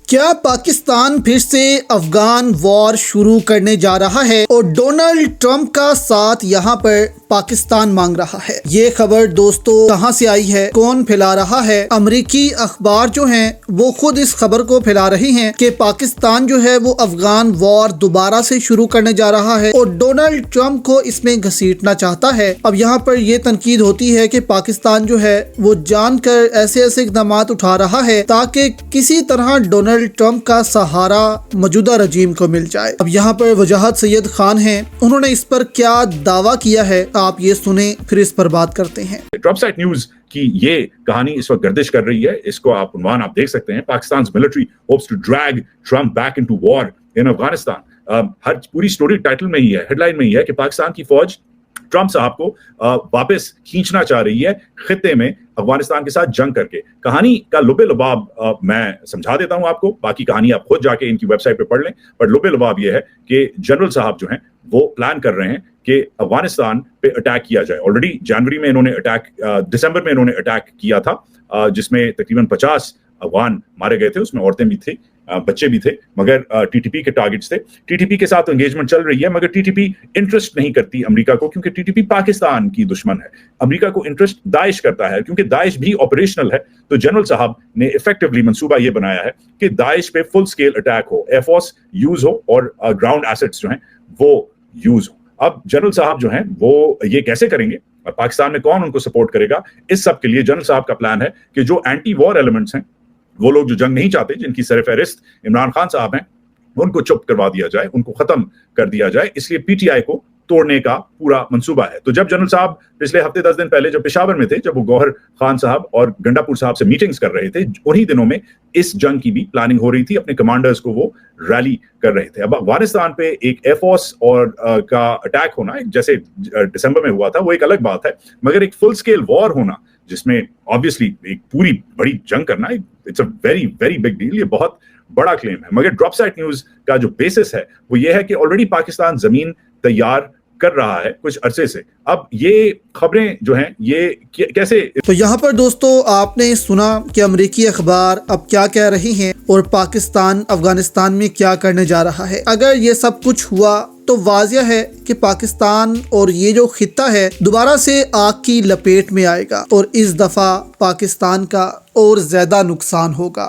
کیا پاکستان پھر سے افغان وار شروع کرنے جا رہا ہے اور ڈونلڈ ٹرمپ کا ساتھ یہاں پر پاکستان مانگ رہا ہے؟ یہ خبر دوستو کہاں سے آئی ہے، کون پھیلا رہا ہے؟ امریکی اخبار جو ہیں وہ خود اس خبر کو پھیلا رہی ہیں کہ پاکستان جو ہے وہ افغان وار دوبارہ سے شروع کرنے جا رہا ہے اور ڈونلڈ ٹرمپ کو اس میں گھسیٹنا چاہتا ہے۔ اب یہاں پر یہ تنقید ہوتی ہے کہ پاکستان جو ہے وہ جان کر ایسے اقدامات اٹھا رہا ہے تاکہ کسی طرح ڈونلڈ ٹرمپ کا سہارا موجودہ رجیم کو مل جائے۔ اب یہاں پر وجاہت سید خان ہیں، انہوں نے اس پر کیا دعویٰ کیا ہے آپ یہ سنیں، پھر اس پر بات کرتے ہیں۔ ٹرمپ سائٹ نیوز کی یہ کہانی اس وقت گردش کر رہی ہے، اس کو عنوان آپ دیکھ سکتے ہیں، پاکستان's military hopes to drag Trump back into war in Afghanistan۔ ہر پوری سٹوری ٹائٹل میں ہی ہے، ہیڈ لائن میں ہی ہے کہ پاکستان کی فوج ٹرمپ صاحب کو واپس کھینچنا چاہ رہی ہے خطے میں افغانستان کے ساتھ جنگ کر کے۔ کہانی کا لب لباب میں سمجھا دیتا ہوں آپ کو، باقی کہانی آپ خود جا کے ان کی ویب سائٹ پہ پڑھ لیں، پر لب لباب یہ ہے کہ جنرل صاحب جو ہیں وہ پلان کر رہے ہیں کہ افغانستان پہ اٹیک کیا جائے۔ آلریڈی جنوری میں انہوں نے دسمبر میں انہوں نے اٹیک کیا تھا، جس میں تقریباً 50 افغان مارے گئے تھے، اس میں عورتیں بھی تھیں، بچے بھی تھے، مگر ٹی ٹی پی کے ٹارگٹس تھے۔ ٹی ٹی پی کے ساتھ انگیجمنٹ چل رہی ہے، مگر ٹی ٹی پی انٹرسٹ نہیں کرتی امریکہ کو، کیونکہ ٹی ٹی پی پاکستان کی دشمن ہے۔ امریکہ کو انٹرسٹ داعش کرتا ہے، کیونکہ داعش بھی آپریشنل ہے۔ تو جنرل صاحب نے ایفیکٹولی منصوبہ یہ بنایا ہے کہ داعش پہ فل سکیل اٹیک ہو، ایئر فورس یوز ہو اور گراؤنڈ ایسٹس جو ہیں وہ یوز ہو۔ اب جنرل صاحب جو ہیں وہ یہ کیسے کریں گے، پاکستان میں کون ان کو سپورٹ کرے گا؟ اس سب کے لیے جنرل صاحب کا پلان ہے کہ جو اینٹی وار ایلیمنٹس ہیں، وہ لوگ جو جنگ نہیں چاہتے، جن کی سر فہرست عمران خان صاحب ہیں، ان کو چپ کروا دیا جائے، ان کو ختم کر دیا جائے۔ اس لیے پی ٹی آئی کو توڑنے کا پورا منصوبہ ہے۔ تو جب جنرل صاحب پچھلے ہفتے 10 دن پہلے جب پشاور میں تھے، جب وہ گوہر خان صاحب اور گنڈا پور صاحب سے میٹنگز کر رہے تھے، انہی دنوں میں اس جنگ کی بھی پلاننگ ہو رہی تھی، اپنے کمانڈرز کو وہ ریلی کر رہے تھے۔ اب افغانستان پہ ایک ایئر فورس اور کا اٹیک ہونا، جیسے دسمبر میں ہوا تھا، وہ ایک الگ بات ہے، مگر ایک فل سکیل وار ہونا جس میں obviously ایک پوری بڑی جنگ کرنا، it's a very very big deal, یہ بہت بڑا کلیم ہے۔ مگر ڈراپ سائٹ نیوز کا جو بیسس ہے وہ یہ ہے کہ آلریڈی پاکستان زمین تیار کر رہا ہے کچھ عرصے سے۔ اب یہ خبریں جو ہیں یہ کیسے؟ تو یہاں پر دوستو آپ نے سنا کہ امریکی اخبار اب کیا کہہ رہی ہیں اور پاکستان افغانستان میں کیا کرنے جا رہا ہے۔ اگر یہ سب کچھ ہوا تو واضح ہے کہ پاکستان اور یہ جو خطہ ہے دوبارہ سے آگ کی لپیٹ میں آئے گا اور اس دفعہ پاکستان کا اور زیادہ نقصان ہوگا۔